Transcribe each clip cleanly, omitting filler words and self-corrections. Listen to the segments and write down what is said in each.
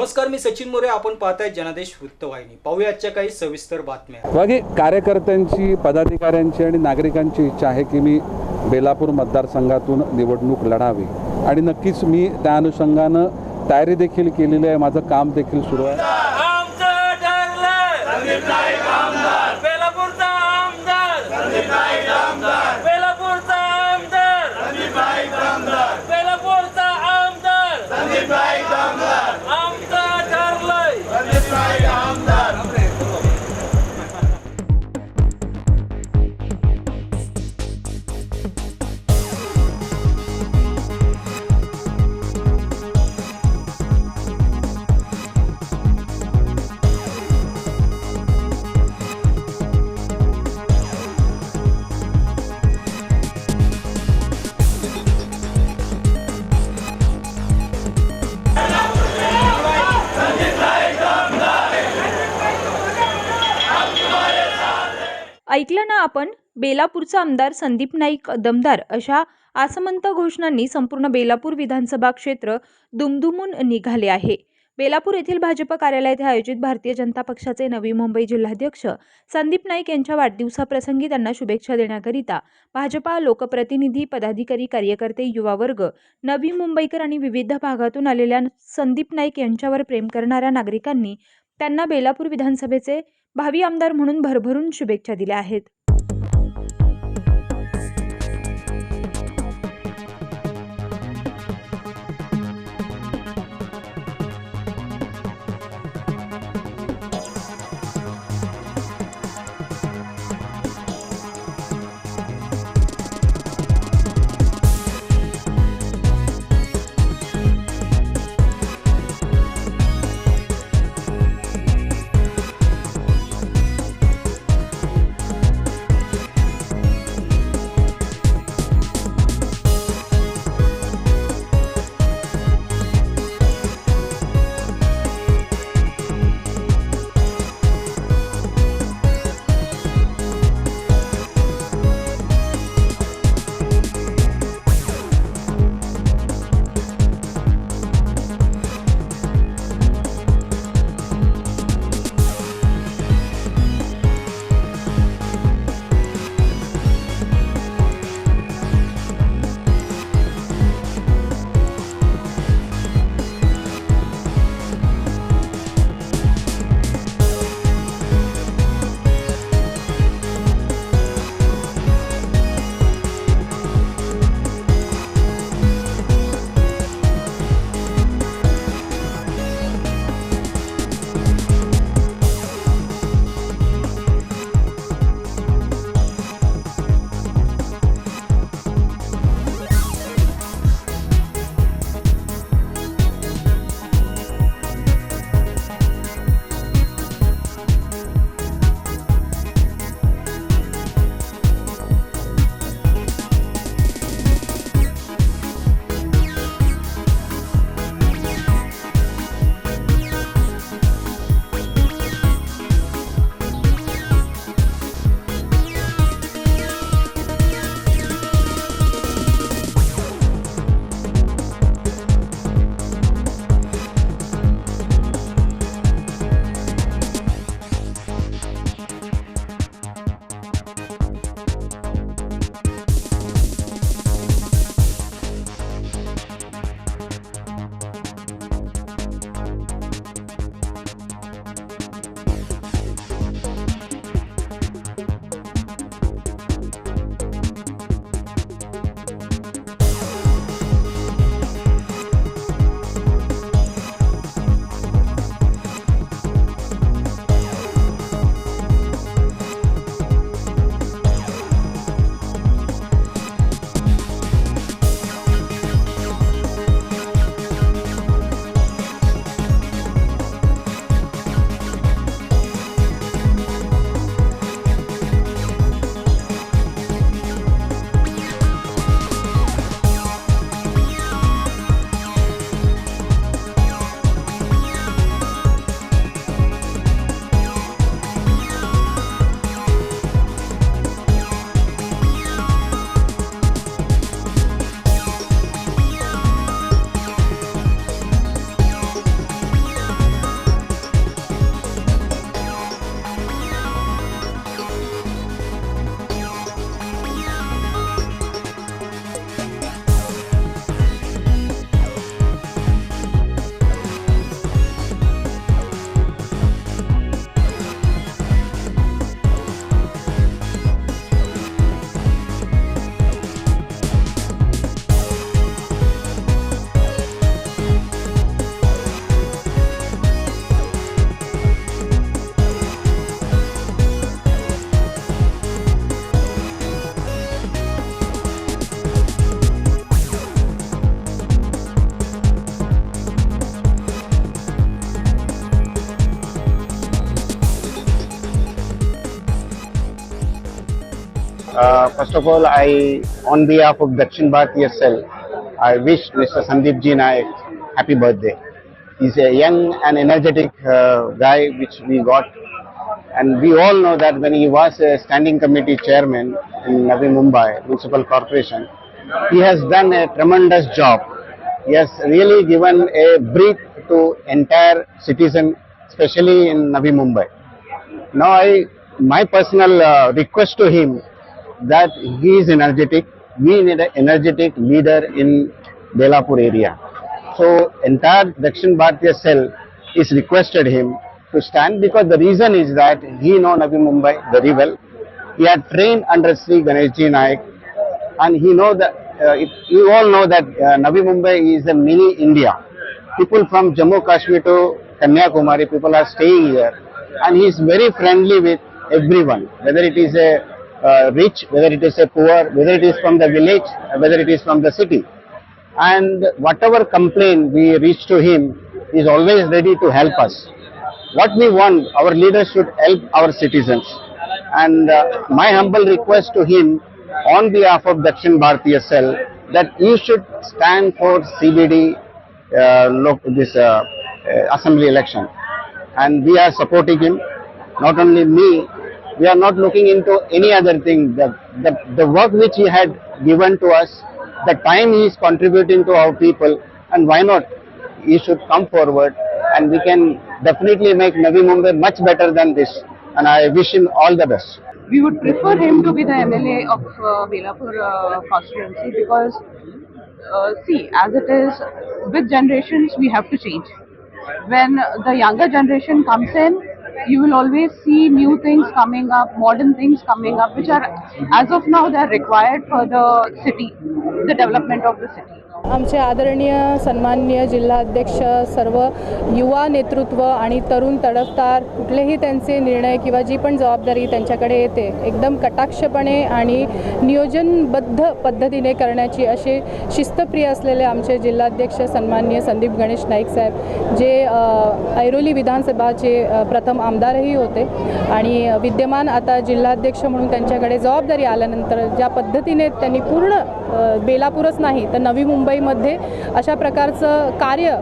नमस्कार, मी सचिन मोरे. आपण पाहताय जनादेश वृत्तवाहिनी. पाहूया आजच्या काही सविस्तर बातम्या. बाकी कार्यकर्त्यांची, पदाधिकाऱ्यांची आणि नागरिकांची इच्छा आहे की मी बेलापूर मतदारसंघातून निवडणूक लढावी आणि नक्कीच मी त्या अनुषंगानं तयारी देखील केलेली आहे. माझं काम देखील सुरू आहे. ऐकलं ना आपण? बेलापूरचा आमदार संदीप नाईक दमदार अशा आसमंत घोषणांनी संपूर्ण बेलापूर विधानसभा क्षेत्र दुमदुमून निघाले आहे. बेलापूर येथील भाजप कार्यालयात आयोजित भारतीय जनता पक्षाचे नवी मुंबई जिल्हाध्यक्ष संदीप नाईक यांच्या वाढदिवसाप्रसंगी त्यांना शुभेच्छा देण्याकरिता भाजपा लोकप्रतिनिधी, पदाधिकारी, कार्यकर्ते, युवा वर्ग, नवी मुंबईकर आणि विविध भागातून आलेल्या संदीप नाईक यांच्यावर प्रेम करणाऱ्या नागरिकांनी त्यांना बेलापूर विधानसभेचे भावी आमदार म्हणून भरभरून शुभेच्छा दिल्या आहेत. First of all, on behalf of Dakshin Bharatiya Cell, I wish Mr. Sandeep Ji Naik happy birthday. He's a young and energetic guy which we got, and we all know that when he was a standing committee chairman in Navi Mumbai Municipal Corporation, he has done a tremendous job. He has really given a breath to entire citizen, especially in Navi Mumbai. Now, my personal request to him that he is energetic. We need an energetic leader in Belapur area. So, entire Dakshin Bharatiya Cell is requested him to stand, because the reason is that he knows Navi Mumbai very well. He had trained under Sri Ganesh Ji Naik, and he know that you all know that Navi Mumbai is a mini India. People from Jammu Kashmir to Kanyakumari, people are staying here, and he is very friendly with everyone, whether it is a rich, whether it is a poor, whether it is from the village, whether it is from the city. And whatever complaint we reach to him, he is always ready to help us. What we want, our leaders should help our citizens. And my humble request to him on behalf of Dakshin Bharatiya Cell, that you should stand for CBD assembly election. And we are supporting him. Not only me, we are not looking into any other thing. The work which he had given to us, the time he is contributing to our people, and why not? He should come forward, and we can definitely make Navi Mumbai much better than this. And I wish him all the best. We would prefer him to be the MLA of Belapur constituency, because see, as it is, with generations we have to change. When the younger generation comes in, you will always see new things coming up, modern things coming up, which are, as of now, they are required for the city, the development of the city. आमचे आदरणीय सन्माननीय जिल्हाध्यक्ष, सर्व युवा नेतृत्व आणि तरुण तडफदार, कुठलेही त्यांचे निर्णय किंवा जी पण जबाबदारी त्यांच्याकडे येते एकदम कटाक्षपणे आणि नियोजनबद्ध पद्धतीने करण्याची असे शिस्तप्रिय असलेले आमचे जिल्हाध्यक्ष सन्माननीय संदीप गणेश नाईक साहेब, जे ऐरोली विधानसभाचे प्रथम आमदारही होते आणि विद्यमान आता जिल्हाध्यक्ष म्हणून त्यांच्याकडे जबाबदारी आल्यानंतर ज्या पद्धतीने त्यांनी पूर्ण बेलापूरच नाही तर नवी मुंबईमध्ये अशा प्रकारचं कार्य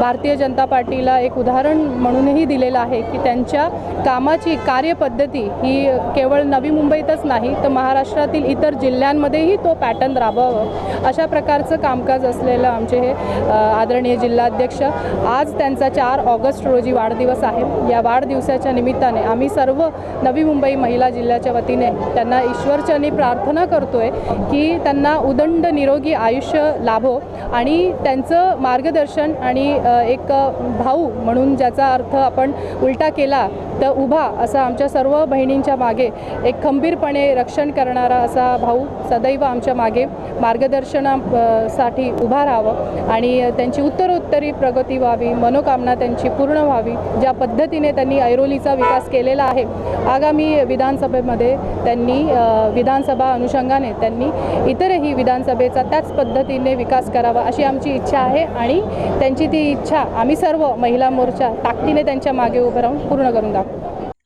भारतीय जनता पार्टीला एक उदाहरण म्हणूनही दिलेलं आहे की त्यांच्या कामाची कार्यपद्धती ही केवळ नवी मुंबईतच नाही तर महाराष्ट्रातील इतर जिल्ह्यांमध्येही तो पॅटर्न राबवावं अशा प्रकारचं कामकाज असलेलं आमचे हे आदरणीय जिल्हाध्यक्ष. आज त्यांचा 4 ऑगस्ट रोजी वाढदिवस आहे. या वाढदिवसाच्या निमित्ताने आम्ही सर्व नवी मुंबई महिला जिल्ह्याच्या वतीने त्यांना ईश्वरचरणी प्रार्थना करतोय की त्यांना उदंड निरोगी आयुष्य लाभो आणि त्यांचं मार्गदर्शन आणि एक भाऊ म्हणून ज्याचा अर्थ आपण उलटा केला तर उभा असा आमच्या सर्व बहिणींच्या मागे एक खंबीरपणे रक्षण करणारा असा भाऊ सदैव आमच्या मागे मार्गदर्शनासाठी उभा राहावं आणि त्यांची उत्तरोत्तरी प्रगती व्हावी, मनोकामना त्यांची पूर्ण व्हावी. ज्या पद्धतीने त्यांनी ऐरोलीचा विकास केलेला आहे, आगामी विधानसभेमध्ये त्यांनी विधानसभा अनुषंगाने त्यांनी इतरही विधानसभेचा त्याच पद्धतीने विकास करावा अशी आमची इच्छा आहे आणि त्यांची ती इच्छा आम्ही सर्व महिला मोर्चा ताकदीने त्यांच्या मागे उभं राहून पूर्ण करून दाखवू.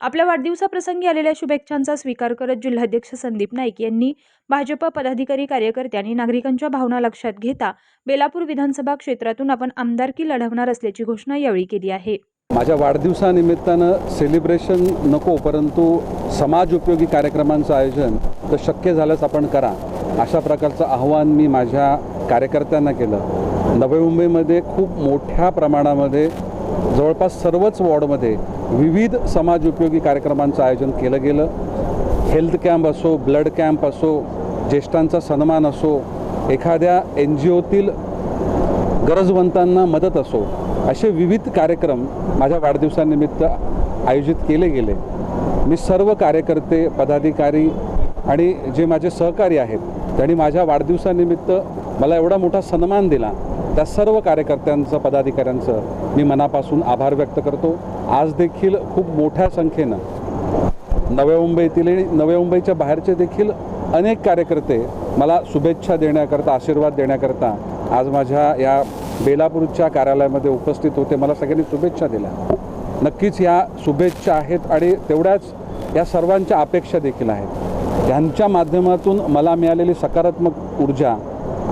आपल्या वाढदिवसाप्रसंगी आलेल्या शुभेच्छांचा स्वीकार करत जिल्हाध्यक्ष संदीप नाईक यांनी भाजप पदाधिकारी, कार्यकर्ते आणि नागरिकांच्या भावना लक्षात घेता बेलापूर विधानसभा क्षेत्रातून आपण आमदारकी लढवणार असल्याची घोषणा यावेळी केली आहे. माझ्या वाढदिवसानिमित्तानं सेलिब्रेशन नको, परंतु समाज उपयोगी कार्यक्रमांचं आयोजन तर शक्य झाल्यास आपण करा अशा प्रकारचं आव्हान मी माझ्या कार्यकर्त्यांना केलं. नवी मुंबईमध्ये खूप मोठ्या प्रमाणामध्ये जवळपास सर्वच वॉर्डमध्ये विविध समाज उपयोगी कार्यक्रमांचं आयोजन केलं गेलं. हेल्थ कॅम्प असो, ब्लड कॅम्प असो, ज्येष्ठांचा सन्मान असो, एखाद्या NGOतील गरजवंतांना मदत असो, असे विविध कार्यक्रम माझ्या वाढदिवसानिमित्त आयोजित केले गेले. मी सर्व कार्यकर्ते, पदाधिकारी आणि जे माझे सहकारी आहेत त्यांनी माझ्या वाढदिवसानिमित्त मला एवढा मोठा सन्मान दिला, त्या सर्व कार्यकर्त्यांचं, पदाधिकाऱ्यांचं मी मनापासून आभार व्यक्त करतो. आज देखील खूप मोठ्या संख्येनं नवी मुंबईतील आणि नवी मुंबईच्या बाहेरचे देखील अनेक कार्यकर्ते मला शुभेच्छा देण्याकरता, आशीर्वाद देण्याकरता आज माझ्या या बेलापूरच्या कार्यालयामध्ये उपस्थित होते. मला सगळ्यांनी शुभेच्छा दिल्या. नक्कीच या शुभेच्छा आहेत आणि तेवढ्याच या सर्वांच्या अपेक्षा देखील आहेत. ह्यांच्या माध्यमातून मला मिळालेली सकारात्मक ऊर्जा,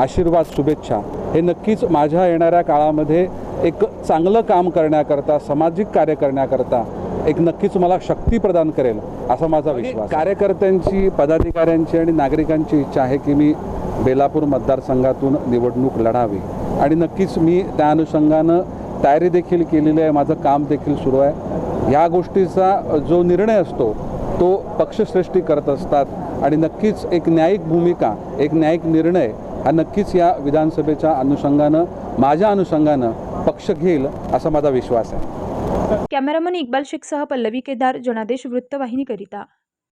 आशीर्वाद, शुभेच्छा हे नक्कीच माझ्या येणाऱ्या काळामध्ये एक चांगलं काम करण्याकरता, सामाजिक कार्य करण्याकरता एक नक्कीच मला शक्ती प्रदान करेल असा माझा विश्वास. कार्यकर्त्यांची, पदाधिकाऱ्यांची आणि नागरिकांची इच्छा आहे की मी बेलापूर मतदारसंघातून निवडणूक लढावी आणि नक्कीच मी त्या अनुषंगानं तयारी देखील केलेली आहे. माझं काम देखील सुरू आहे. ह्या गोष्टीचा जो निर्णय असतो तो पक्षश्रेष्ठी करत असतात आणि नक्कीच एक न्यायिक भूमिका, एक न्यायिक निर्णय हा नक्कीच या विधानसभेच्या अनुषंगानं, माझ्या अनुषंगानं पक्ष घेईल असा माझा विश्वास आहे. कॅमेरामन इक्बाल शेखसह पल्लवी केदार, जनादेश वृत्तवाहिनीकरिता.